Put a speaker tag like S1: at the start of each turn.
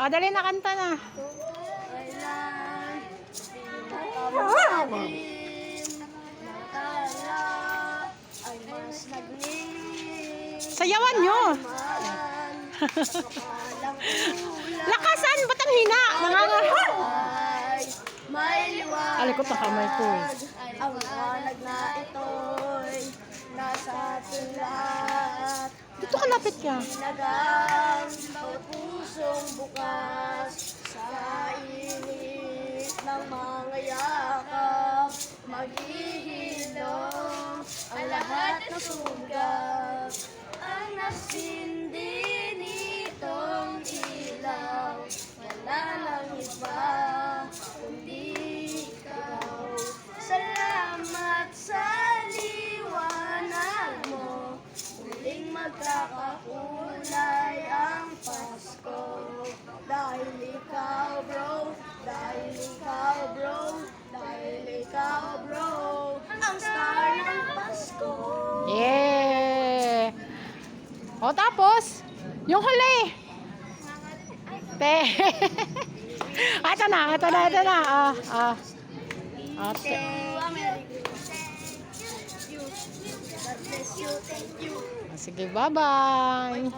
S1: O, dali na, kanta na.
S2: Kailan pinakamahalin ng tala ay mas nagning
S1: Sayawan nyo. Lakasan, ba't ang hina? Nangangarap.
S2: ay may liwanag.
S1: Alikot na kamay ko eh.
S2: Ang liwanag na ito'y nasa ating lahat.
S1: Dito ka, lapit ka.
S2: Pinagang bawat pusong bukas sa init ng mga yakap. Maghihilom ang lahat ng sugat. Ang nasindi nitong ilaw, wala nang iba kundi ikaw. Salamat sa liwanag mo, muling magkakakulay ang Pasko. Dahil ikaw bro, dahil ikaw bro, dahil ikaw bro, ang star ng Pasko.
S1: Yeah! O, tapos, yung huli. Te. Ito na, ito na, ito na.
S2: Thank you, America. Thank you. God bless you. Thank you.
S1: Sige, bye-bye.